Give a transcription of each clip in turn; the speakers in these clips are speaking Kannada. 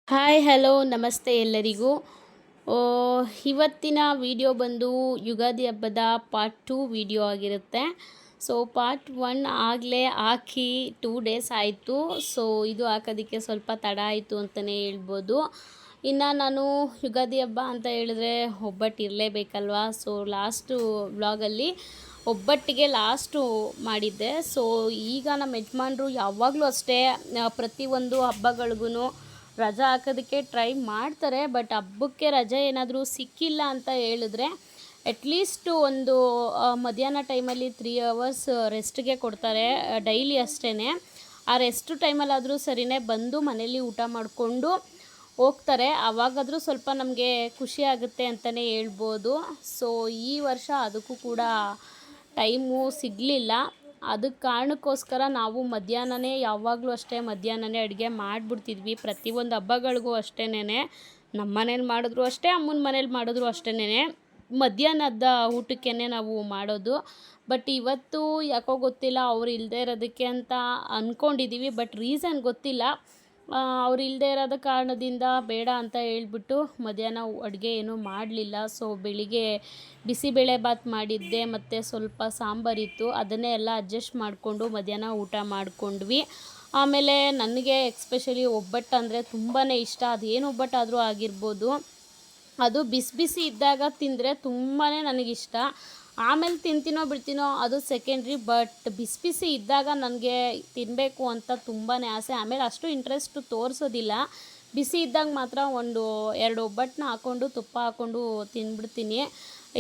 ಹಾಯ್ ಹಲೋ ನಮಸ್ತೆ ಎಲ್ಲರಿಗೂ. ಇವತ್ತಿನ ವಿಡಿಯೋ ಬಂದು ಯುಗಾದಿ ಹಬ್ಬದ ಪಾರ್ಟ್ 2 ವಿಡಿಯೋ ಆಗಿರುತ್ತೆ. ಸೊ ಪಾರ್ಟ್ 1 ಆಗಲೇ ಹಾಕಿ 2 ಡೇಸ್ ಆಯಿತು. ಸೊ ಇದು ಹಾಕೋದಕ್ಕೆ ಸ್ವಲ್ಪ ತಡ ಆಯಿತು ಅಂತಲೇ ಹೇಳ್ಬೋದು. ಇನ್ನು ನಾನು ಯುಗಾದಿ ಹಬ್ಬ ಅಂತ ಹೇಳಿದ್ರೆ ಒಬ್ಬಟ್ಟು ಇರಲೇಬೇಕಲ್ವ. ಸೊ ಲಾಸ್ಟು ವ್ಲಾಗಲ್ಲಿ ಒಬ್ಬಟ್ಟಿಗೆ ಲಾಸ್ಟು ಮಾಡಿದ್ದೆ. ಸೊ ಈಗ ನಮ್ಮ ಯಜಮಾನ್ರು ಯಾವಾಗಲೂ ಅಷ್ಟೇ ಪ್ರತಿಯೊಂದು ಹಬ್ಬಗಳಿಗೂ ರಜಾ ಹಾಕೋದಕ್ಕೆ ಟ್ರೈ ಮಾಡ್ತಾರೆ. ಬಟ್ ಹಬ್ಬಕ್ಕೆ ರಜೆ ಏನಾದರೂ ಸಿಕ್ಕಿಲ್ಲ ಅಂತ ಹೇಳಿದ್ರೆ ಅಟ್ಲೀಸ್ಟು ಒಂದು ಮಧ್ಯಾಹ್ನ ಟೈಮಲ್ಲಿ 3 ಅವರ್ಸ್ ರೆಸ್ಟ್ಗೆ ಕೊಡ್ತಾರೆ ಡೈಲಿ ಅಷ್ಟೇ. ಆ ರೆಸ್ಟ್ ಟೈಮಲ್ಲಾದರೂ ಸರಿನೇ ಬಂದು ಮನೇಲಿ ಊಟ ಮಾಡಿಕೊಂಡು ಹೋಗ್ತಾರೆ. ಆವಾಗಾದರೂ ಸ್ವಲ್ಪ ನಮಗೆ ಖುಷಿ ಆಗುತ್ತೆ ಅಂತಲೇ ಹೇಳ್ಬೋದು. ಸೊ ಈ ವರ್ಷ ಅದಕ್ಕೂ ಕೂಡ ಟೈಮು ಸಿಗಲಿಲ್ಲ. ಅದಕ್ಕೆ ಕಾರಣಕ್ಕೋಸ್ಕರ ನಾವು ಮಧ್ಯಾಹ್ನನೇ ಯಾವಾಗಲೂ ಅಷ್ಟೇ ಮಧ್ಯಾಹ್ನನೇ ಅಡುಗೆ ಮಾಡಿಬಿಡ್ತಿದ್ವಿ. ಪ್ರತಿಯೊಂದು ಹಬ್ಬಗಳಿಗೂ ಅಷ್ಟೇನೆ, ನಮ್ಮ ಮನೇಲಿ ಮಾಡಿದ್ರು ಅಷ್ಟೇ, ಅಮ್ಮನ ಮನೇಲಿ ಮಾಡಿದ್ರು ಅಷ್ಟೇನೆ ಮಧ್ಯಾಹ್ನದ ಊಟಕ್ಕೇ ನಾವು ಮಾಡೋದು. ಬಟ್ ಇವತ್ತು ಯಾಕೋ ಗೊತ್ತಿಲ್ಲ, ಅವ್ರು ಇಲ್ಲದೇ ಇರೋದಕ್ಕೆ ಅಂತ ಅಂದ್ಕೊಂಡಿದ್ದೀವಿ. ಬಟ್ ರೀಸನ್ ಗೊತ್ತಿಲ್ಲ. ಅವ್ರು ಇಲ್ಲದೇ ಇರೋದ ಕಾರಣದಿಂದ ಬೇಡ ಅಂತ ಹೇಳ್ಬಿಟ್ಟು ಮಧ್ಯಾಹ್ನ ಅಡುಗೆ ಏನೂ ಮಾಡಲಿಲ್ಲ. ಸೊ ಬೆಳಿಗ್ಗೆ ಬಿಸಿಬೇಳೆಭಾತ್ ಮಾಡಿದ್ದೆ ಮತ್ತು ಸ್ವಲ್ಪ ಸಾಂಬಾರಿತ್ತು, ಅದನ್ನೇ ಎಲ್ಲ ಅಡ್ಜಸ್ಟ್ ಮಾಡಿಕೊಂಡು ಮಧ್ಯಾಹ್ನ ಊಟ ಮಾಡಿಕೊಂಡ್ವಿ. ಆಮೇಲೆ ನನಗೆ ಎಕ್ಸ್ಪೆಷಲಿ ಒಬ್ಬಟ್ಟು ಅಂದರೆ ತುಂಬಾ ಇಷ್ಟ. ಅದೇನು ಒಬ್ಬಟ್ಟಾದರೂ ಆಗಿರ್ಬೋದು, ಅದು ಬಿಸಿ ಬಿಸಿ ಇದ್ದಾಗ ತಿಂದರೆ ತುಂಬಾ ನನಗಿಷ್ಟ. ಆಮೇಲೆ ತಿಂತೀನೋ ಬಿಡ್ತೀನೋ ಅದು ಸೆಕೆಂಡ್ರಿ. ಬಟ್ ಬಿಸಿ ಬಿಸಿ ಇದ್ದಾಗ ನನಗೆ ತಿನ್ನಬೇಕು ಅಂತ ತುಂಬಾ ಆಸೆ. ಆಮೇಲೆ ಅಷ್ಟು ಇಂಟ್ರೆಸ್ಟು ತೋರಿಸೋದಿಲ್ಲ. ಬಿಸಿ ಇದ್ದಾಗ ಮಾತ್ರ 1-2 ಒಬ್ಬಟ್ಟನ್ನ ಹಾಕ್ಕೊಂಡು ತುಪ್ಪ ಹಾಕ್ಕೊಂಡು ತಿಂದ್ಬಿಡ್ತೀನಿ.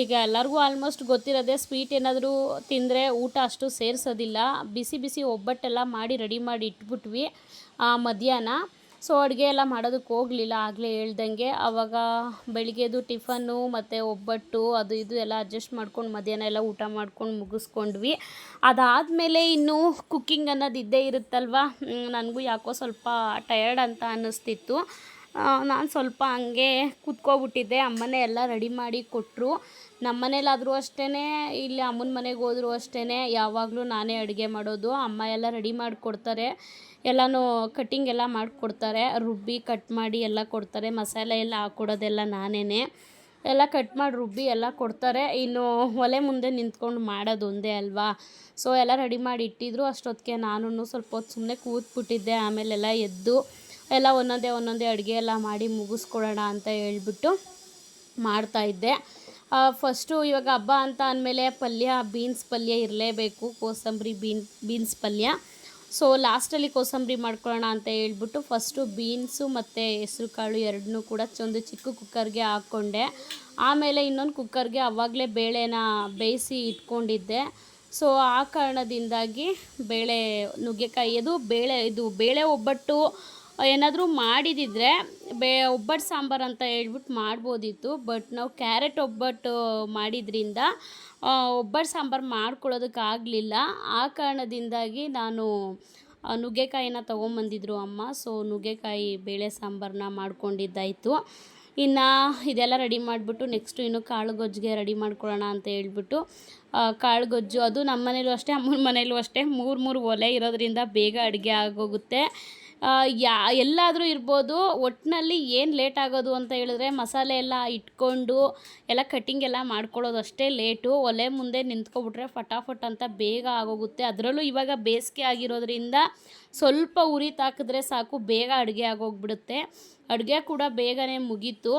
ಈಗ ಎಲ್ಲರಿಗೂ ಆಲ್ಮೋಸ್ಟ್ ಗೊತ್ತಿರೋದೇ, ಸ್ವೀಟ್ ಏನಾದರೂ ತಿಂದರೆ ಊಟ ಅಷ್ಟು ಸೇರಿಸೋದಿಲ್ಲ. ಬಿಸಿ ಬಿಸಿ ಒಬ್ಬಟ್ಟೆಲ್ಲ ಮಾಡಿ ರೆಡಿ ಮಾಡಿ ಇಟ್ಬಿಟ್ವಿ ಮಧ್ಯಾಹ್ನ. ಸೊ ಅಡುಗೆ ಎಲ್ಲ ಮಾಡೋದಕ್ಕೆ ಹೋಗಲಿಲ್ಲ, ಆಗಲೇ ಹೇಳ್ದಂಗೆ. ಆವಾಗ ಬೆಳಿಗ್ಗೆದು ಟಿಫನ್ನು ಮತ್ತು ಒಬ್ಬಟ್ಟು ಅದು ಇದು ಎಲ್ಲ ಅಡ್ಜಸ್ಟ್ ಮಾಡ್ಕೊಂಡು ಮಧ್ಯಾಹ್ನ ಎಲ್ಲ ಊಟ ಮಾಡ್ಕೊಂಡು ಮುಗಿಸ್ಕೊಂಡ್ವಿ. ಅದಾದಮೇಲೆ ಇನ್ನೂ ಕುಕ್ಕಿಂಗ್ ಅನ್ನೋದು ಇದ್ದೇ ಇರುತ್ತಲ್ವ. ನನಗೂ ಯಾಕೋ ಸ್ವಲ್ಪ ಟಯರ್ಡ್ ಅಂತ ಅನ್ನಿಸ್ತಿತ್ತು. ನಾನು ಸ್ವಲ್ಪ ಹಂಗೆ ಕೂತ್ಕೊಬಿಟ್ಟಿದ್ದೆ. ಅಮ್ಮನೇ ಎಲ್ಲ ರೆಡಿ ಮಾಡಿ ಕೊಟ್ಟರು. ನಮ್ಮ ಮನೇಲಾದರೂ ಅಷ್ಟೇ, ಇಲ್ಲಿ ಅಮ್ಮನ ಮನೆಗೆ ಹೋದರೂ ಅಷ್ಟೇ ಯಾವಾಗಲೂ ನಾನೇ ಅಡುಗೆ ಮಾಡೋದು. ಅಮ್ಮ ಎಲ್ಲ ರೆಡಿ ಮಾಡಿಕೊಡ್ತಾರೆ, ಎಲ್ಲನೂ ಕಟ್ಟಿಂಗ್ ಎಲ್ಲ ಮಾಡಿಕೊಡ್ತಾರೆ, ರುಬ್ಬಿ ಕಟ್ ಮಾಡಿ ಎಲ್ಲ ಕೊಡ್ತಾರೆ. ಮಸಾಲೆ ಎಲ್ಲ ಹಾಕ್ಕೊಡೋದೆಲ್ಲ ನಾನೇ, ಎಲ್ಲ ಕಟ್ ಮಾಡಿ ರುಬ್ಬಿ ಎಲ್ಲ ಕೊಡ್ತಾರೆ. ಇನ್ನು ಒಲೆ ಮುಂದೆ ನಿಂತ್ಕೊಂಡು ಮಾಡೋದು ಒಂದೇ ಅಲ್ವಾ. ಸೊ ಎಲ್ಲ ರೆಡಿ ಮಾಡಿ ಇಟ್ಟಿದ್ರು. ಅಷ್ಟೊತ್ತಿಗೆ ನಾನು ಸ್ವಲ್ಪ ಹೊತ್ತು ಸುಮ್ಮನೆ ಕೂತ್ಬಿಟ್ಟಿದ್ದೆ. ಆಮೇಲೆಲ್ಲ ಎದ್ದು ಎಲ್ಲ ಒಂದೊಂದೇ ಅಡುಗೆ ಎಲ್ಲ ಮಾಡಿ ಮುಗಿಸ್ಕೊಡೋಣ ಅಂತ ಹೇಳ್ಬಿಟ್ಟು ಮಾಡ್ತಾಯಿದ್ದೆ. ಫಸ್ಟು ಇವಾಗ ಹಬ್ಬ ಅಂತ ಅಂದಮೇಲೆ ಪಲ್ಯ, ಬೀನ್ಸ್ ಪಲ್ಯ ಇರಲೇಬೇಕು, ಕೋಸಂಬರಿ ಬೀನ್ಸ್ ಪಲ್ಯ. ಸೊ ಲಾಸ್ಟಲ್ಲಿ ಕೋಸಂಬರಿ ಮಾಡ್ಕೊಳ್ಳೋಣ ಅಂತ ಹೇಳ್ಬಿಟ್ಟು ಫಸ್ಟು ಬೀನ್ಸು ಮತ್ತು ಹೆಸ್ರು ಕಾಳು ಎರಡನ್ನೂ ಕೂಡ ಒಂದು ಚಿಕ್ಕ ಕುಕ್ಕರ್ಗೆ ಹಾಕ್ಕೊಂಡೆ. ಆಮೇಲೆ ಇನ್ನೊಂದು ಕುಕ್ಕರ್ಗೆ ಆವಾಗಲೇ ಬೇಳೆನ ಬೇಯಿಸಿ ಇಟ್ಕೊಂಡಿದ್ದೆ. ಸೊ ಆ ಕಾರಣದಿಂದಾಗಿ ನುಗ್ಗೆಕಾಯಿ ಬೇಳೆ ಒಬ್ಬಟ್ಟು ಏನಾದರೂ ಮಾಡಿದಿದ್ರೆ ಒಬ್ಬಟ್ಟು ಸಾಂಬಾರು ಅಂತ ಹೇಳ್ಬಿಟ್ಟು ಮಾಡ್ಬೋದಿತ್ತು. ಬಟ್ ನಾವು ಕ್ಯಾರೆಟ್ ಒಬ್ಬಟ್ಟು ಮಾಡಿದ್ರಿಂದ ಒಬ್ಬಟ್ಟು ಸಾಂಬಾರು ಮಾಡ್ಕೊಳ್ಳೋದಕ್ಕಾಗಲಿಲ್ಲ. ಆ ಕಾರಣದಿಂದಾಗಿ ನಾನು ನುಗ್ಗೆಕಾಯಿನ ತೊಗೊಂಬಂದಿದ್ರು ಅಮ್ಮ. ಸೊ ನುಗ್ಗೆಕಾಯಿ ಬೇಳೆ ಸಾಂಬಾರನ್ನ ಮಾಡ್ಕೊಂಡಿದ್ದಾಯಿತು. ಇನ್ನು ಇದೆಲ್ಲ ರೆಡಿ ಮಾಡಿಬಿಟ್ಟು ನೆಕ್ಸ್ಟು ಇನ್ನು ಕಾಳು ಗೊಜ್ಜಿಗೆ ರೆಡಿ ಮಾಡ್ಕೊಳ್ಳೋಣ ಅಂತ ಹೇಳ್ಬಿಟ್ಟು ಕಾಳು ಗೊಜ್ಜು, ಅದು ನಮ್ಮ ಮನೇಲೂ ಅಷ್ಟೇ ಅಮ್ಮನ ಮನೇಲೂ ಅಷ್ಟೇ 3 ಒಲೆ ಇರೋದ್ರಿಂದ ಬೇಗ ಅಡುಗೆ ಆಗೋಗುತ್ತೆ. ಎಲ್ಲಾದರೂ ಇರ್ಬೋದು, ಒಟ್ಟಿನಲ್ಲಿ ಏನು ಲೇಟ್ ಆಗೋದು ಅಂತ ಹೇಳಿದ್ರೆ ಮಸಾಲೆ ಎಲ್ಲ ಇಟ್ಕೊಂಡು ಎಲ್ಲ ಕಟ್ಟಿಂಗ್ ಎಲ್ಲ ಮಾಡ್ಕೊಳ್ಳೋದು ಅಷ್ಟೇ ಲೇಟು. ಒಲೆ ಮುಂದೆ ನಿಂತ್ಕೊಬಿಟ್ರೆ ಫಟಾಫಟ್ ಅಂತ ಬೇಗ ಆಗೋಗುತ್ತೆ. ಅದರಲ್ಲೂ ಇವಾಗ ಬೇಸಿಗೆ ಆಗಿರೋದ್ರಿಂದ ಸ್ವಲ್ಪ ಉರಿ ತಾಕಿದ್ರೆ ಸಾಕು, ಬೇಗ ಅಡುಗೆ ಆಗೋಗ್ಬಿಡುತ್ತೆ. ಅಡುಗೆ ಕೂಡ ಬೇಗನೆ ಮುಗೀತು.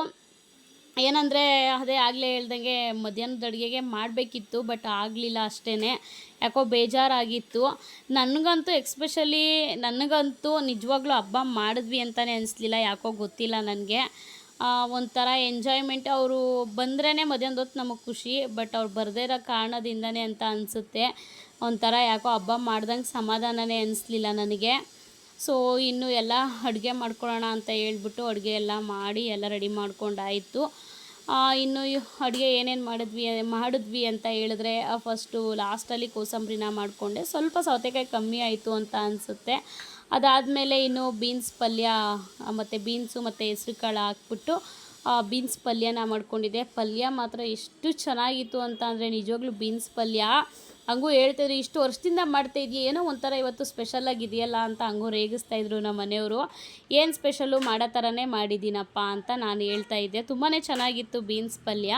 ಏನಂದರೆ ಅದೇ ಆಗಲೇ ಹೇಳ್ದಂಗೆ ಮಧ್ಯಾಹ್ನದ ಅಡುಗೆಗೆ ಮಾಡಬೇಕಿತ್ತು, ಬಟ್ ಆಗಲಿಲ್ಲ ಅಷ್ಟೇ. ಯಾಕೋ ಬೇಜಾರಾಗಿತ್ತು ನನಗಂತೂ ನಿಜವಾಗ್ಲೂ ಹಬ್ಬ ಮಾಡಿದ್ವಿ ಅಂತಲೇ ಅನಿಸ್ಲಿಲ್ಲ. ಯಾಕೋ ಗೊತ್ತಿಲ್ಲ ನನಗೆ. ಒಂಥರ ಎಂಜಾಯ್ಮೆಂಟ್. ಅವರು ಬಂದ್ರೇ ಮಧ್ಯಾಹ್ನದ ಹೊತ್ತು ನಮಗೆ ಖುಷಿ, ಬಟ್ ಅವ್ರು ಬರದೇ ಇರೋ ಕಾರಣದಿಂದನೇ ಅಂತ ಅನಿಸುತ್ತೆ. ಒಂಥರ ಯಾಕೋ ಹಬ್ಬ ಮಾಡ್ದಂಗೆ ಸಮಾಧಾನನೇ ಅನಿಸ್ಲಿಲ್ಲ ನನಗೆ. ಸೊ ಇನ್ನು ಎಲ್ಲ ಅಡುಗೆ ಮಾಡ್ಕೊಳ್ಳೋಣ ಅಂತ ಹೇಳ್ಬಿಟ್ಟು ಅಡುಗೆ ಎಲ್ಲ ಮಾಡಿ ಎಲ್ಲ ರೆಡಿ ಮಾಡ್ಕೊಂಡಾಯಿತು. ಇನ್ನು ಅಡುಗೆ ಏನೇನು ಮಾಡಿದ್ವಿ ಅಂತ ಹೇಳಿದ್ರೆ ಫಸ್ಟು ಲಾಸ್ಟಲ್ಲಿ ಕೋಸಂಬರಿನ ಮಾಡಿಕೊಂಡೆ. ಸ್ವಲ್ಪ ಸೌತೆಕಾಯಿ ಕಮ್ಮಿ ಆಯಿತು ಅಂತ ಅನಿಸುತ್ತೆ. ಅದಾದಮೇಲೆ ಇನ್ನು ಬೀನ್ಸ್ ಪಲ್ಯ ಮತ್ತು ಬೀನ್ಸು ಮತ್ತು ಹೆಸ್ರು ಕಾಳು ಹಾಕ್ಬಿಟ್ಟು ಬೀನ್ಸ್ ಪಲ್ಯನ ಮಾಡ್ಕೊಂಡಿದ್ದೆ. ಪಲ್ಯ ಮಾತ್ರ ಎಷ್ಟು ಚೆನ್ನಾಗಿತ್ತು ಅಂತ ಅಂದರೆ ನಿಜವಾಗ್ಲೂ ಬೀನ್ಸ್ ಪಲ್ಯ ಹಂಗೂ ಹೇಳ್ತಾಯಿದ್ರು ಇಷ್ಟು ವರ್ಷದಿಂದ ಮಾಡ್ತಾಯಿದ್ವಿ, ಏನೋ ಒಂಥರ ಇವತ್ತು ಸ್ಪೆಷಲಾಗಿದೆಯಲ್ಲ ಅಂತ ಹಂಗೂ ರೇಗಿಸ್ತಾಯಿದ್ರು ನಮ್ಮ ಮನೆಯವರು. ಏನು ಸ್ಪೆಷಲ್ಲು ಮಾಡೋ ಥರನೇ ಮಾಡಿದ್ದೀನಪ್ಪ ಅಂತ ನಾನು ಹೇಳ್ತಾಯಿದ್ದೆ. ತುಂಬಾ ಚೆನ್ನಾಗಿತ್ತು ಬೀನ್ಸ್ ಪಲ್ಯ.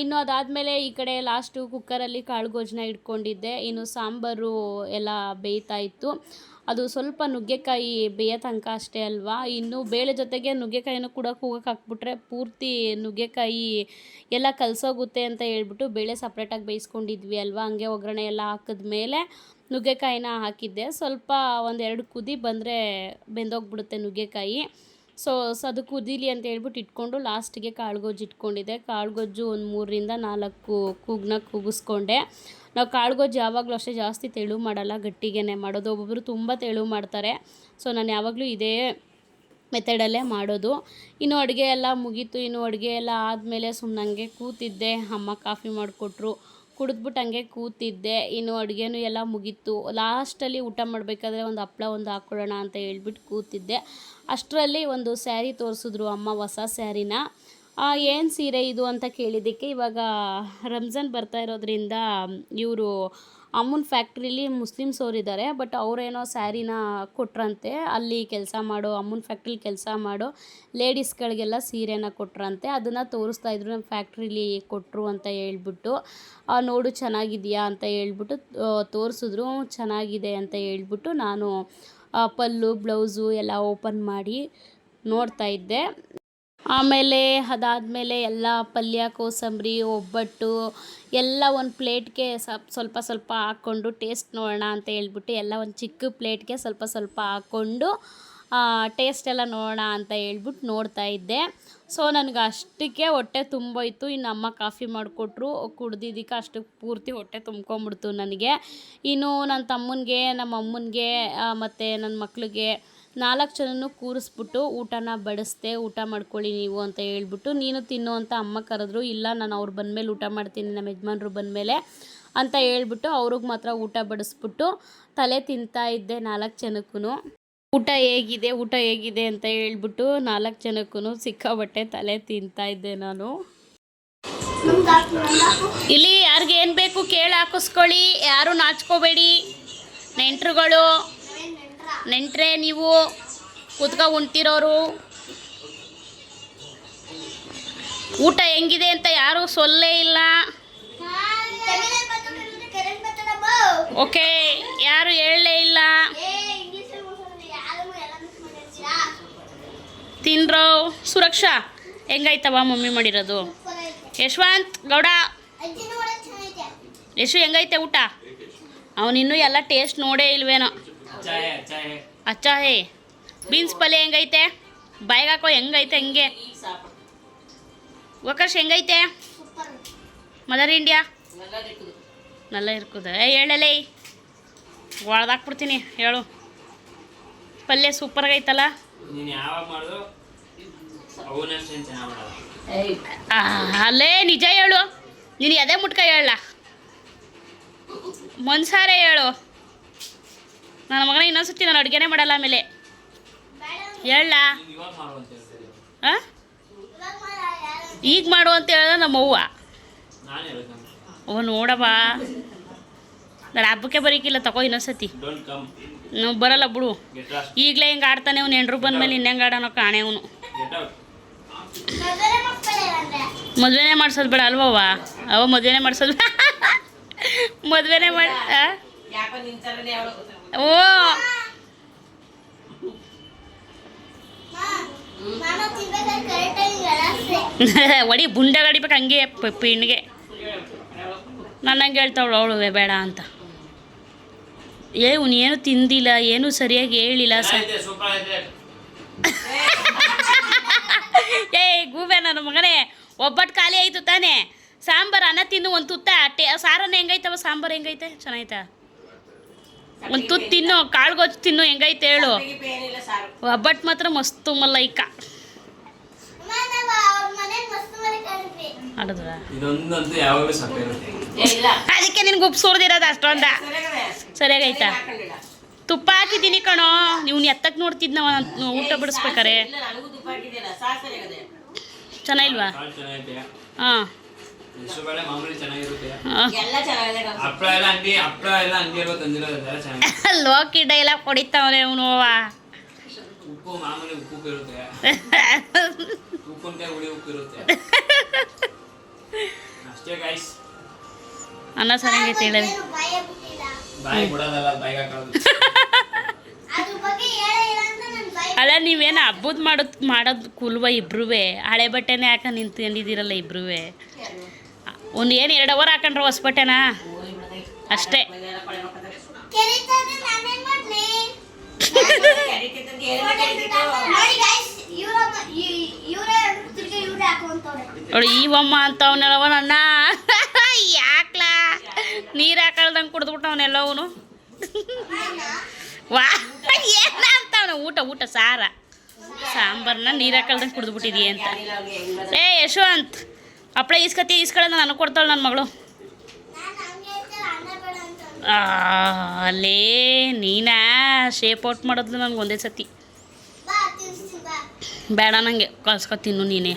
ಇನ್ನು ಅದಾದಮೇಲೆ ಈ ಕಡೆ ಲಾಸ್ಟು ಕುಕ್ಕರಲ್ಲಿ ಕಾಳು ಗೊಜ್ಜನ್ನ ಇಟ್ಕೊಂಡಿದ್ದೆ. ಇನ್ನು ಸಾಂಬಾರು ಎಲ್ಲ ಬೇಯ್ತಾಯಿತ್ತು. ಅದು ಸ್ವಲ್ಪ ನುಗ್ಗೆಕಾಯಿ ಬೇಯೋ ತನಕ ಅಷ್ಟೇ ಅಲ್ವಾ. ಇನ್ನು ಬೇಳೆ ಜೊತೆಗೆ ನುಗ್ಗೆಕಾಯಿನೂ ಕೂಡ ಕೂಗಕ್ಕೆ ಹಾಕ್ಬಿಟ್ರೆ ಪೂರ್ತಿ ನುಗ್ಗೆಕಾಯಿ ಎಲ್ಲ ಕಲಸೋಗುತ್ತೆ ಅಂತ ಹೇಳ್ಬಿಟ್ಟು ಬೇಳೆ ಸಪ್ರೇಟಾಗಿ ಬೇಯಿಸ್ಕೊಂಡಿದ್ವಿ ಅಲ್ವಾ. ಹಂಗೆ ಒಗ್ಗರಣೆ ಎಲ್ಲ ಹಾಕಿದ್ಮೇಲೆ ನುಗ್ಗೆಕಾಯಿನ ಹಾಕಿದ್ದೆ. ಸ್ವಲ್ಪ ಒಂದೆರಡು ಕುದಿ ಬಂದರೆ ಬೆಂದೋಗ್ಬಿಡುತ್ತೆ ನುಗ್ಗೆಕಾಯಿ. ಸೊ ಅದು ಕುದೀಲಿ ಅಂತ ಹೇಳ್ಬಿಟ್ಟು ಇಟ್ಕೊಂಡು ಲಾಸ್ಟಿಗೆ ಕಾಳುಗೊಜ್ಜು ಇಟ್ಕೊಂಡಿದ್ದೆ. ಕಾಳುಗೊಜ್ಜು ಒಂದು 3ರಿಂದ 4 ಕೂಗನ್ನ ಕೂಗಿಸ್ಕೊಂಡೆ. ನಾವು ಕಾಳುಗೊಜ್ಜು ಯಾವಾಗಲೂ ಅಷ್ಟೇ ಜಾಸ್ತಿ ತೆಳು ಮಾಡಲ್ಲ, ಗಟ್ಟಿಗೆ ಮಾಡೋದು. ಒಬ್ಬೊಬ್ಬರು ತುಂಬ ತೆಳು ಮಾಡ್ತಾರೆ. ಸೊ ನಾನು ಯಾವಾಗಲೂ ಇದೇ ಮೆಥಡಲ್ಲೇ ಮಾಡೋದು. ಇನ್ನು ಅಡುಗೆ ಎಲ್ಲ ಮುಗೀತು. ಇನ್ನು ಅಡುಗೆ ಎಲ್ಲ ಆದಮೇಲೆ ಸುಮ್ಮನೆ ಹಂಗೆ ಕೂತಿದ್ದೆ. ಅಮ್ಮ ಕಾಫಿ ಮಾಡಿಕೊಟ್ರು, ಕುಡಿದ್ಬಿಟ್ಟು ಹಂಗೆ ಕೂತಿದ್ದೆ. ಇನ್ನು ಅಡುಗೆನೂ ಎಲ್ಲ ಮುಗೀತು. ಲಾಸ್ಟಲ್ಲಿ ಊಟ ಮಾಡಬೇಕಾದ್ರೆ ಒಂದು ಹಪ್ಳ ಒಂದು ಹಾಕ್ಕೊಳ್ಳೋಣ ಅಂತ ಹೇಳ್ಬಿಟ್ಟು ಕೂತಿದ್ದೆ. ಅಷ್ಟರಲ್ಲಿ ಒಂದು ಸ್ಯಾರಿ ತೋರಿಸಿದ್ರು ಅಮ್ಮ, ಹೊಸ ಸ್ಯಾರಿನ. ಏನು ಸೀರೆ ಇದು ಅಂತ ಕೇಳಿದ್ದಕ್ಕೆ, ಇವಾಗ ರಂಜಾನ್ ಬರ್ತಾ ಇರೋದ್ರಿಂದ ಇವರು ಅಮ್ಮನ ಫ್ಯಾಕ್ಟ್ರಿಲಿ ಮುಸ್ಲಿಮ್ಸ್ ಅವರಿದ್ದಾರೆ. ಬಟ್ ಅವರೇನೋ ಸ್ಯಾರಿನ ಕೊಟ್ರಂತೆ. ಅಲ್ಲಿ ಕೆಲಸ ಮಾಡೋ ಅಮ್ಮನ ಫ್ಯಾಕ್ಟ್ರಿಲಿ ಕೆಲಸ ಮಾಡೋ ಲೇಡೀಸ್ಗಳಿಗೆಲ್ಲ ಸೀರೆನ ಕೊಟ್ರಂತೆ. ಅದನ್ನು ತೋರಿಸ್ತಾಯಿದ್ರು, ನಮ್ಮ ಫ್ಯಾಕ್ಟ್ರಿಲಿ ಕೊಟ್ಟರು ಅಂತ ಹೇಳ್ಬಿಟ್ಟು. ನೋಡು ಚೆನ್ನಾಗಿದೆಯಾ ಅಂತ ಹೇಳ್ಬಿಟ್ಟು ತೋರಿಸಿದ್ರು. ಚೆನ್ನಾಗಿದೆ ಅಂತ ಹೇಳ್ಬಿಟ್ಟು ನಾನು ಪಲ್ಲು ಬ್ಲೌಸು ಎಲ್ಲ ಓಪನ್ ಮಾಡಿ ನೋಡ್ತಾಯಿದ್ದೆ. ಆಮೇಲೆ ಅದಾದಮೇಲೆ ಎಲ್ಲ ಪಲ್ಯ, ಕೋಸಂಬರಿ, ಒಬ್ಬಟ್ಟು ಎಲ್ಲ ಒಂದು ಪ್ಲೇಟ್ಗೆ ಸ್ವಲ್ಪ ಸ್ವಲ್ಪ ಹಾಕ್ಕೊಂಡು ಟೇಸ್ಟ್ ನೋಡೋಣ ಅಂತ ಹೇಳ್ಬಿಟ್ಟು ಎಲ್ಲ ಒಂದು ಚಿಕ್ಕ ಪ್ಲೇಟ್ಗೆ ಸ್ವಲ್ಪ ಸ್ವಲ್ಪ ಹಾಕ್ಕೊಂಡು ಟೇಸ್ಟ್ ಎಲ್ಲ ನೋಡೋಣ ಅಂತ ಹೇಳ್ಬಿಟ್ಟು ನೋಡ್ತಾಯಿದ್ದೆ. ಸೊ ನನಗೆ ಅಷ್ಟಕ್ಕೆ ಹೊಟ್ಟೆ ತುಂಬೋಯ್ತು. ಇನ್ನು ಅಮ್ಮ ಕಾಫಿ ಮಾಡಿಕೊಟ್ರು, ಕುಡ್ದಿದ್ದಕ್ಕೆ ಅಷ್ಟಕ್ಕೆ ಪೂರ್ತಿ ಹೊಟ್ಟೆ ತುಂಬ್ಕೊಂಬಿಡ್ತು ನನಗೆ. ಇನ್ನು ನನ್ನ ತಮ್ಮನಿಗೆ, ನಮ್ಮ ಅಮ್ಮನಿಗೆ ಮತ್ತು ನನ್ನ ಮಕ್ಳಿಗೆ 4 ಜನನೂ ಕೂರಿಸ್ಬಿಟ್ಟು ಊಟನ ಬಡಿಸ್ದೆ. ಊಟ ಮಾಡ್ಕೊಳ್ಳಿ ನೀವು ಅಂತ ಹೇಳ್ಬಿಟ್ಟು. ನೀನು ತಿನ್ನು ಅಂತ ಅಮ್ಮ ಕರೆದ್ರು. ಇಲ್ಲ, ನಾನು ಅವ್ರು ಬಂದಮೇಲೆ ಊಟ ಮಾಡ್ತೀನಿ, ನಮ್ಮ ಯಜಮಾನ್ರು ಬಂದಮೇಲೆ ಅಂತ ಹೇಳ್ಬಿಟ್ಟು ಅವ್ರಿಗೆ ಮಾತ್ರ ಊಟ ಬಡಿಸ್ಬಿಟ್ಟು ತಲೆ ತಿಂತಾಯಿದ್ದೆ 4 ಜನಕ್ಕೂ. ಊಟ ಹೇಗಿದೆ ಅಂತ ಹೇಳ್ಬಿಟ್ಟು 4 ಜನಕ್ಕೂ ಸಿಕ್ಕಾಬಟ್ಟೆ ತಲೆ ತಿಂತಾಯಿದ್ದೆ ನಾನು. ಇಲ್ಲಿ ಯಾರಿಗೆ ಏನು ಬೇಕು ಕೇಳಿ ಹಾಕಿಸ್ಕೊಳ್ಳಿ, ಯಾರು ನಾಚ್ಕೋಬೇಡಿ. ನೆಂಟ್ರೆ ನೀವು ಕೂತ್ಕೊ ಉಣ್ತಿರೋರು. ಊಟ ಹೆಂಗಿದೆ ಅಂತ ಯಾರು ಸೊಲ್ಲೇ ಇಲ್ಲ. ಓಕೆ, ಯಾರು ಹೇಳಲೇ ಇಲ್ಲ. ತಿನ್ರೋ. ಸುರಕ್ಷಾ ಹೆಂಗಾಯ್ತವ ಮಮ್ಮಿ ಮಾಡಿರೋದು? ಯಶವಂತ್ ಗೌಡ, ಯಶು ಹೆಂಗೈತೆ ಊಟ? ಅವನಿನ್ನೂ ಎಲ್ಲ ಟೇಸ್ಟ್ ನೋಡೇ ಇಲ್ವೇನೋ. ಅಚ್ಚಾ ಹೇ. ಬೀನ್ಸ್ ಪಲ್ಯ ಹೆಂಗೈತೆ? ಬಾಯಿಗೆ ಹಾಕೋ. ಹೆಂಗೈತೆ ಹಂಗೆ. ವಕರ್ಷ್ ಹೆಂಗೈತೆ? ಮದರ್ ಇಂಡಿಯಾ ನಲ್ಲ ಇರ್ಕುದ. ಹೇಳಲೇ, ಒಳ್ದಾಕ್ಬಿಡ್ತೀನಿ ಹೇಳು. ಪಲ್ಯ ಸೂಪರ್ಗೈತಲ್ಲ. ಅಲ್ಲೇ ನಿಜ ಹೇಳು. ನೀನು ಅದೇ ಮುಟ್ಕ ಹೇಳ, ಮನ್ಸಾರೆ ಹೇಳು. ನನ್ನ ಮಗನ ಇನ್ನೊಂದ್ಸತಿ ನಾನು ಅಡುಗೆನೇ ಮಾಡಲ್ಲ ಆಮೇಲೆ. ಹೇಳ. ಹಾಂ, ಈಗ ಮಾಡು ಅಂತ ಹೇಳ್ದ ನಮ್ಮವ್ವ. ನೋಡವ, ನಾನು ಹಬ್ಬಕ್ಕೆ ಬರೀಕಿಲ್ಲ, ತಗೋ ಇನ್ನೊಂದ್ಸತಿ. ನಾವು ಬರಲ್ಲ ಬಿಡು. ಈಗಲೇ ಹಿಂಗೆ ಆಡ್ತಾನೆ. ಅವ್ನು ಹೆಂಡ್ರು ಬಂದಮೇಲೆ ಇನ್ನೆಂಗೆ ಆಡೋನೋ ಕಾಣೆ ಅವನು. ಮದುವೆನೇ ಮಾಡ್ಸೋದು ಬೇಡ ಅಲ್ವವ್ವ? ಅವ ಮದುವೆನೇ ಮಾಡ್ಸೋದು. ಮದುವೆನೇ ಮಾಡಿ ಓ ಒಡಿ ಬುಂಡ ಗಡಿಬೇಕು ಹಂಗೆ ಪಿಣ್ಣಿಗೆ. ನನ್ನಂಗೆ ಹೇಳ್ತಾವಳು ಅವಳು ಬೇಡ ಅಂತ. ಇವನು ಏನು ತಿಂದಿಲ್ಲ, ಏನು ಸರಿಯಾಗಿ ಹೇಳಿಲ್ಲ. ಗೂಬೆ ನನ್ನ ಮಗನೇ, ಒಬ್ಬಟ್ಟು ಖಾಲಿ ಆಯಿತು ತಾನೇ. ಸಾಂಬಾರು ಅನ್ನ ತಿನ್ನು, ಒಂದು ತುತ್ತ. ಸಾರನ್ನ ಹೆಂಗೈತವ? ಸಾಂಬಾರು ಹೆಂಗೈತೆ? ಚೆನ್ನಾಯ್ತಾ? ಒಂದು ತುತ್ತು ತಿನ್ನು. ಕಾಳುಗೊಜ್ಜು ತಿನ್ನು, ಹೆಂಗೈತೆ ಹೇಳು. ಒಬ್ಬಟ್ಟು ಮಾತ್ರ ಮಸ್ತು ಮಲ್ಲೈಕ. ಅದಕ್ಕೆ ನಿನ್ಗೆ ಉಪ್ಪು ಸೋರ್ದಿರೋದು ಅಷ್ಟೊಂದ. ಸರಿಯಾಗೈತಾ? ತುಪ್ಪ ಹಾಕಿದ್ದೀನಿ ಕಣೋ. ನೀವು ಎತ್ತಕ್ಕೆ ನೋಡ್ತಿದ್ನವ ಊಟ ಬಿಡಿಸ್ಬೇಕಾರೆ. ಚೆನ್ನಾಗಿಲ್ವಾ? ಹಾಂ, ಹೆಸರು ಬೇಳೆ ಮಾಮೂಲಿ ಚೆನ್ನಾಗಿರುತ್ತೆ. ಹಪ್ಪಳ ಎಲ್ಲ ಅಂಗಡಿ ಇರೋ ತಂದಿರೋದೆಲ್ಲ ಚೆನ್ನಾಗಿ. ಲೋಕಿ ಡೈಲಾಗ್ ಹೊಡಿತಾವನೆ ಅವನು. ಉಪ್ಪು ಮಾಮೂಲಿ ಉಪ್ಪು ಇರುತ್ತೆ. ಉಪ್ಪಿನಕಾಯಿ ಹುಳಿ ಉಪ್ಪು ಇರುತ್ತೆ ಅಷ್ಟೇ ಗೈಸ್. ಅನ್ನ ಚೆನ್ನಾಗೈತೆ ಹೇಳಿ. ಬಾಯಿ ಬಿಡೋದಲ್ಲ, ಬಾಯಿಗೆ ಹಾಕೋದು. ಅಲ್ಲ ನೀವೇನು ಹಬ್ಬದ ಮಾಡೋದು ಕುಲ್ವ ಇಬ್ರುವೆ? ಹಳೆ ಬಟ್ಟೆನೇ ಹಾಕ ನಿಂತ್ಕೊಂಡಿದ್ದೀರಲ್ಲ ಇಬ್ರುವೆ. ಒಂದು ಏನು 2 ಅವರ್ ಹಾಕೊಂಡ್ರೆ ಹೊಸ ಬಟ್ಟೆನಾ ಅಷ್ಟೇ. ನೋಡಿ ಈವಮ್ಮ ಅಂತ ಅವನೆಲ್ಲವ ನನ್ನ ಯಾಕ್ಲಾ ನೀರು ಹಾಕಳ್ದಂಗೆ ಕುಡ್ದ್ಬಿಟ್ಟವನೆಲ್ಲವನು. ವಾ ಏನ ಅಂತವನ ಊಟ ಸಾಂಬಾರನ್ನ ನೀರು ಹಾಕಳ್ದಂಗೆ ಕುಡಿದ್ಬಿಟ್ಟಿದೀಯ ಅಂತ. ಯಶವಂತ್ ಹಪ್ಪಳ ಈಸ್ಕೊಳ್ಳೋದು ನನಗೆ ಕೊಡ್ತಾಳೆ ನನ್ನ ಮಗಳು. ಅಲ್ಲೇ ನೀನಾ ಶೇಪ್ ಔಟ್ ಮಾಡೋದು ನನಗೆ ಒಂದೇ ಸತಿ ಬೇಡ, ನನಗೆ ಕಳ್ಸ್ಕೊ ತಿನ್ನು ನೀನೇ.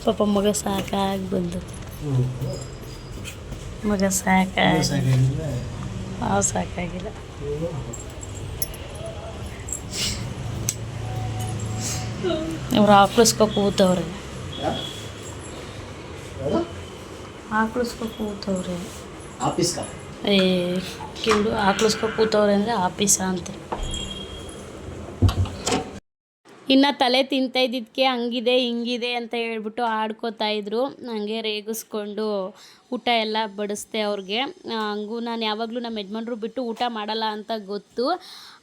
ಪಾಪ ಮಗ ಸಾಕಾಗಿ ಬಂದು ಸಾಕಾಗಿಲ್ಲ. ಇವ್ರು ಆಕಳಿಸ್ಕೊ ಕೂತವ್ರೆ ಕಿವಿಡು ಆಕಳಿಸ್ಕೊ ಕೂತವ್ರೆ ಅಂದರೆ ಆಫೀಸಾ ಅಂತ. ಇನ್ನು ತಲೆ ತಿಂತಾ ಇದ್ದಿದ್ದಕ್ಕೆ ಹಂಗಿದೆ ಹಿಂಗಿದೆ ಅಂತ ಹೇಳ್ಬಿಟ್ಟು ಆಡ್ಕೋತಾ ಇದ್ರು. ನನಗೆ ರೇಗಿಸ್ಕೊಂಡು ಊಟ ಎಲ್ಲ ಬಡಿಸ್ದೆ ಅವ್ರಿಗೆ. ಹಂಗೂ ನಾನು ಯಾವಾಗಲೂ ನಮ್ಮ ಯಜಮಾನ್ರು ಬಿಟ್ಟು ಊಟ ಮಾಡಲ್ಲ ಅಂತ ಗೊತ್ತು.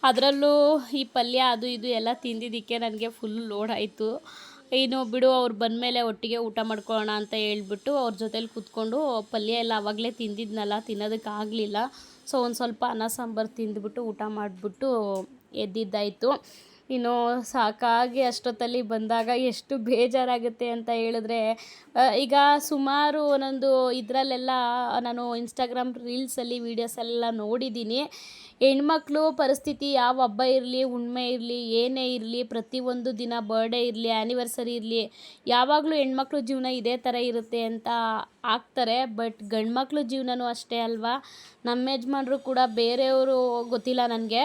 ಅದರಲ್ಲೂ ಈ ಪಲ್ಯ ಅದು ಇದು ಎಲ್ಲ ತಿಂದಿದ್ದಕ್ಕೆ ನನಗೆ ಫುಲ್ ಲೋಡ್ ಆಯಿತು. ಇನ್ನು ಬಿಡು ಅವ್ರು ಬಂದಮೇಲೆ ಒಟ್ಟಿಗೆ ಊಟ ಮಾಡ್ಕೊಳ್ಳೋಣ ಅಂತ ಹೇಳ್ಬಿಟ್ಟು ಅವ್ರ ಜೊತೇಲಿ ಕೂತ್ಕೊಂಡು ಪಲ್ಯ ಎಲ್ಲ ಆವಾಗಲೇ ತಿಂದಿದ್ನಲ್ಲ, ತಿನ್ನೋದಕ್ಕಾಗಲಿಲ್ಲ. ಸೊ ಒಂದು ಸ್ವಲ್ಪ ಅನ್ನ ಸಾಂಬಾರು ತಿಂದುಬಿಟ್ಟು ಊಟ ಮಾಡಿಬಿಟ್ಟು ಎದ್ದಿದ್ದಾಯಿತು. ಇನ್ನು ಸಾಕಾಗಿ ಅಷ್ಟೊತ್ತಲ್ಲಿ ಬಂದಾಗ ಎಷ್ಟು ಬೇಜಾರಾಗುತ್ತೆ ಅಂತ ಹೇಳಿದ್ರೆ, ಈಗ ಸುಮಾರು ಒಂದೊಂದು ಇದರಲ್ಲೆಲ್ಲ ನಾನು ಇನ್ಸ್ಟಾಗ್ರಾಮ್ ರೀಲ್ಸಲ್ಲಿ ವೀಡಿಯೋಸೆಲ್ಲ ನೋಡಿದ್ದೀನಿ. ಹೆಣ್ಮಕ್ಳು ಪರಿಸ್ಥಿತಿ ಯಾವ ಹಬ್ಬ ಇರಲಿ, ಹುಣ್ಣಿಮೆ ಇರಲಿ, ಏನೇ ಇರಲಿ, ಪ್ರತಿಯೊಂದು ದಿನ ಬರ್ಡೇ ಇರಲಿ, ಆ್ಯನಿವರ್ಸರಿ ಇರಲಿ, ಯಾವಾಗಲೂ ಹೆಣ್ಮಕ್ಳು ಜೀವನ ಇದೇ ಥರ ಇರುತ್ತೆ ಅಂತ ಆಗ್ತಾರೆ. ಬಟ್ ಗಂಡು ಮಕ್ಳು ಜೀವನವೂ ಅಷ್ಟೇ ಅಲ್ವಾ. ನಮ್ಮ ಯಜಮಾನ್ರು ಕೂಡ ಬೇರೆಯವರು ಗೊತ್ತಿಲ್ಲ ನನಗೆ.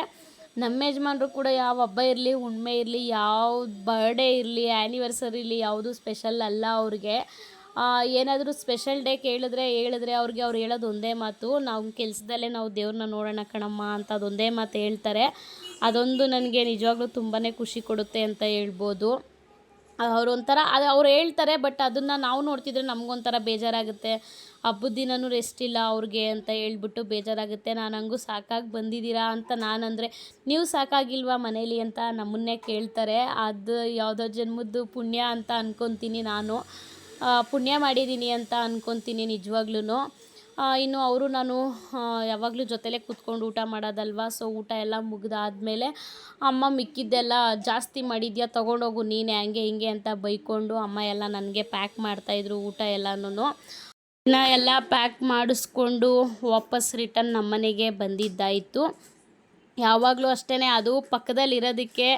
ನಮ್ಮ ಯಜಮಾನ್ರು ಕೂಡ ಯಾವ ಹಬ್ಬ ಇರಲಿ, ಹುಣ್ಣಿಮೆ ಇರಲಿ, ಯಾವ ಬರ್ಡೇ ಇರಲಿ, ಆ್ಯನಿವರ್ಸರಿ ಇರಲಿ, ಯಾವುದು ಸ್ಪೆಷಲ್ ಅಲ್ಲ ಅವ್ರಿಗೆ. ಏನಾದರೂ ಸ್ಪೆಷಲ್ ಡೇ ಹೇಳಿದ್ರೆ ಅವ್ರಿಗೆ ಅವ್ರು ಹೇಳೋದು ಒಂದೇ ಮಾತು, ನಾವು ಕೆಲಸದಲ್ಲೇ ನಾವು ದೇವ್ರನ್ನ ನೋಡೋಣ ಕಣಮ್ಮ ಅಂತ ಅದೊಂದೇ ಮಾತು ಹೇಳ್ತಾರೆ. ಅದೊಂದು ನನಗೆ ನಿಜವಾಗ್ಲೂ ತುಂಬಾ ಖುಷಿ ಕೊಡುತ್ತೆ ಅಂತ ಹೇಳ್ಬೋದು. ಅವರು ಒಂಥರ ಅದು ಅವ್ರು ಹೇಳ್ತಾರೆ, ಬಟ್ ಅದನ್ನು ನಾವು ನೋಡ್ತಿದ್ರೆ ನಮಗೊಂಥರ ಬೇಜಾರಾಗುತ್ತೆ. ಹಬ್ಬದ ದಿನವೂ ರೆಸ್ಟ್ ಇಲ್ಲ ಅವ್ರಿಗೆ ಅಂತ ಹೇಳ್ಬಿಟ್ಟು ಬೇಜಾರಾಗುತ್ತೆ. ನಾನು ಹಂಗೂ ಸಾಕಾಗಿ ಬಂದಿದ್ದೀರಾ ಅಂತ ನಾನಂದರೆ, ನೀವು ಸಾಕಾಗಿಲ್ವಾ ಮನೇಲಿ ಅಂತ ನಮ್ಮನ್ನೇ ಕೇಳ್ತಾರೆ. ಅದು ಯಾವುದೋ ಜನ್ಮದ್ದು ಪುಣ್ಯ ಅಂತ ಅಂದ್ಕೊತೀನಿ ನಾನು. ಪುಣ್ಯ ಮಾಡಿದ್ದೀನಿ ಅಂತ ಅಂದ್ಕೊತೀನಿ ನಿಜವಾಗ್ಲೂ. ಇನ್ನು ಅವರು ನಾನು ಯಾವಾಗಲೂ ಜೊತೆಲೇ ಕೂತ್ಕೊಂಡು ಊಟ ಮಾಡೋದಲ್ವ. ಸೊ ಊಟ ಎಲ್ಲ ಮುಗಿದಾದ್ಮೇಲೆ ಅಮ್ಮ ಮಿಕ್ಕಿದ್ದೆಲ್ಲ ಜಾಸ್ತಿ ಮಾಡಿದ್ಯಾ ತೊಗೊಂಡೋಗು ನೀನೇ ಹಂಗೆ ಹಿಂಗೆ ಅಂತ ಬೈಕೊಂಡು ಅಮ್ಮ ಎಲ್ಲ ನನಗೆ ಪ್ಯಾಕ್ ಮಾಡ್ತಾಯಿದ್ರು ಊಟ ಎಲ್ಲನೂ. ಇನ್ನು ಎಲ್ಲ ಪ್ಯಾಕ್ ಮಾಡಿಸ್ಕೊಂಡು ವಾಪಸ್ ರಿಟರ್ನ್ ನಮ್ಮನೆಗೆ ಬಂದಿದ್ದಾಯಿತು. ಯಾವಾಗಲೂ ಅಷ್ಟೇ, ಅದು ಪಕ್ಕದಲ್ಲಿರೋದಕ್ಕೆ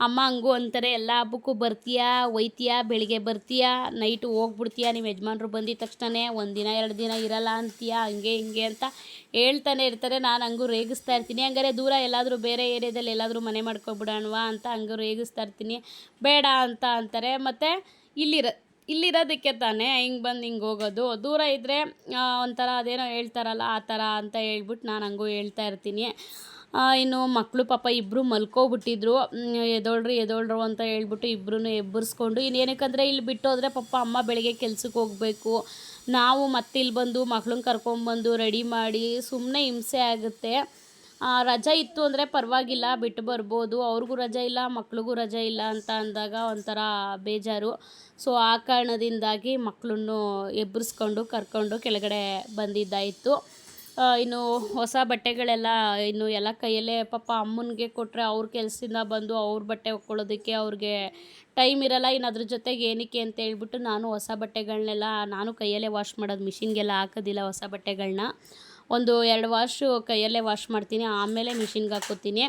ಅಮ್ಮ ಹಂಗೂ ಅಂತಾರೆ, ಎಲ್ಲ ಹಬ್ಬಕ್ಕೂ ಬರ್ತೀಯಾ, ಒಯ್ತೀಯಾ, ಬೆಳಿಗ್ಗೆ ಬರ್ತೀಯಾ, ನೈಟು ಹೋಗ್ಬಿಡ್ತೀಯಾ, ನಿಮ್ಮ ಯಜಮಾನ್ರು ಬಂದಿದ್ದ ತಕ್ಷಣ 1 ದಿನ 2 ದಿನ ಇರಲ್ಲ ಅಂತೀಯಾ, ಹಂಗೆ ಹಿಂಗೆ ಅಂತ ಹೇಳ್ತಾನೆ ಇರ್ತಾರೆ. ನಾನು ಹಂಗೂ ರೇಗಿಸ್ತಾ ಇರ್ತೀನಿ. ಹಂಗಾರೆ ದೂರ ಎಲ್ಲಾದರೂ ಬೇರೆ ಏರಿಯಾದಲ್ಲಿ ಎಲ್ಲಾದರೂ ಮನೆ ಮಾಡ್ಕೊಬಿಡೋಣವಾ ಅಂತ ಹಂಗೂ ರೇಗಿಸ್ತಾ ಇರ್ತೀನಿ. ಬೇಡ ಅಂತ ಅಂತಾರೆ. ಮತ್ತು ಇಲ್ಲಿರೋದಕ್ಕೆ ತಾನೇ ಹಿಂಗೆ ಬಂದು ಹಿಂಗೆ ಹೋಗೋದು, ದೂರ ಇದ್ದರೆ ಒಂಥರ ಅದೇನೋ ಹೇಳ್ತಾರಲ್ಲ ಆ ಥರ ಅಂತ ಹೇಳ್ಬಿಟ್ಟು ನಾನು ಹಂಗೂ ಹೇಳ್ತಾ ಇರ್ತೀನಿ. ಇನ್ನು ಮಕ್ಕಳು ಪಾಪ ಇಬ್ಬರು ಮಲ್ಕೋಬಿಟ್ಟಿದ್ರು. ಎದೋಳ್ರು ಅಂತ ಹೇಳ್ಬಿಟ್ಟು ಇಬ್ಬರೂ ಎಬ್ಬರಿಸ್ಕೊಂಡು, ಇನ್ನೇನಕ್ಕಂದರೆ ಇಲ್ಲಿ ಬಿಟ್ಟು ಹೋದರೆ ಪಾಪ ಅಮ್ಮ ಬೆಳಗ್ಗೆ ಕೆಲ್ಸಕ್ಕೆ ಹೋಗಬೇಕು, ನಾವು ಮತ್ತೆ ಇಲ್ಲಿ ಬಂದು ಮಕ್ಳನ್ನ ಕರ್ಕೊಂಬಂದು ರೆಡಿ ಮಾಡಿ ಸುಮ್ಮನೆ ಹಿಂಸೆ ಆಗುತ್ತೆ. ರಜೆ ಇತ್ತು ಅಂದರೆ ಪರವಾಗಿಲ್ಲ ಬಿಟ್ಟು ಬರ್ಬೋದು, ಅವ್ರಿಗೂ ರಜೆ ಇಲ್ಲ ಮಕ್ಳಿಗೂ ರಜೆ ಇಲ್ಲ ಅಂತ ಅಂದಾಗ ಒಂಥರ ಬೇಜಾರು. ಸೊ ಆ ಕಾರಣದಿಂದಾಗಿ ಮಕ್ಕಳನ್ನು ಎಬ್ಬರಿಸ್ಕೊಂಡು ಕರ್ಕೊಂಡು ಕೆಳಗಡೆ ಬಂದಿದ್ದಾಯಿತು. ಇನ್ನು ಹೊಸ ಬಟ್ಟೆಗಳೆಲ್ಲ ಇನ್ನು ಎಲ್ಲ ಕೈಯಲ್ಲೇ ಪಾಪ ಅಮ್ಮನಿಗೆ ಕೊಟ್ಟರೆ ಅವ್ರ ಕೆಲಸದಿಂದ ಬಂದು ಅವ್ರ ಬಟ್ಟೆ ಒಕ್ಕೊಳ್ಳೋದಕ್ಕೆ ಅವ್ರಿಗೆ ಟೈಮ್ ಇರಲ್ಲ. ಇನ್ನು ಅದ್ರ ಜೊತೆಗೆ ಏನಕ್ಕೆ ಅಂತ ಹೇಳ್ಬಿಟ್ಟು ನಾನು ಹೊಸ ಬಟ್ಟೆಗಳನ್ನೆಲ್ಲ ನಾನು ಕೈಯಲ್ಲೇ ವಾಶ್ ಮಾಡೋದು, ಮಿಷಿನ್ಗೆಲ್ಲ ಹಾಕೋದಿಲ್ಲ ಹೊಸ ಬಟ್ಟೆಗಳನ್ನ. 1-2 ವಾಶು ಕೈಯಲ್ಲೇ ವಾಶ್ ಮಾಡ್ತೀನಿ, ಆಮೇಲೆ ಮಿಷಿನ್ಗೆ ಹಾಕ್ಕೋತೀನಿ.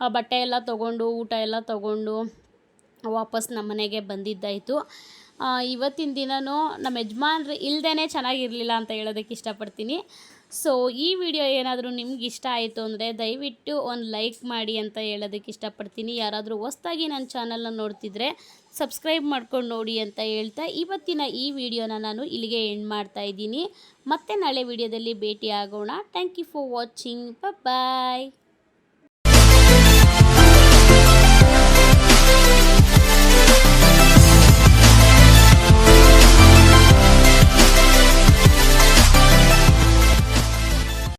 ಆ ಬಟ್ಟೆ ಎಲ್ಲ ತೊಗೊಂಡು ಊಟ ಎಲ್ಲ ತೊಗೊಂಡು ವಾಪಸ್ ನಮ್ಮ ಮನೆಗೆ ಬಂದಿದ್ದಾಯಿತು. ಇವತ್ತಿನ ದಿನವೂ ನಮ್ಮ ಯಜಮಾನ್ರು ಇಲ್ಲದೇ ಚೆನ್ನಾಗಿರಲಿಲ್ಲ ಅಂತ ಹೇಳೋದಕ್ಕೆ ಇಷ್ಟಪಡ್ತೀನಿ. ಸೊ ಈ ವಿಡಿಯೋ ಏನಾದರೂ ನಿಮ್ಗೆ ಇಷ್ಟ ಆಯಿತು ಅಂದರೆ ದಯವಿಟ್ಟು ಒಂದು ಲೈಕ್ ಮಾಡಿ ಅಂತ ಹೇಳೋದಕ್ಕೆ ಇಷ್ಟಪಡ್ತೀನಿ. ಯಾರಾದರೂ ಹೊಸ್ದಾಗಿ ನನ್ನ ಚಾನಲ್ನ ನೋಡ್ತಿದ್ರೆ ಸಬ್ಸ್ಕ್ರೈಬ್ ಮಾಡ್ಕೊಂಡು ನೋಡಿ ಅಂತ ಹೇಳ್ತಾ ಇವತ್ತಿನ ಈ ವಿಡಿಯೋನ ನಾನು ಇಲ್ಲಿಗೆ ಎಂಡ್ ಮಾಡ್ತಾ ಇದ್ದೀನಿ. ಮತ್ತೆ ನಾಳೆ ವಿಡಿಯೋದಲ್ಲಿ ಭೇಟಿ ಆಗೋಣ. Thank you for watching. Bye.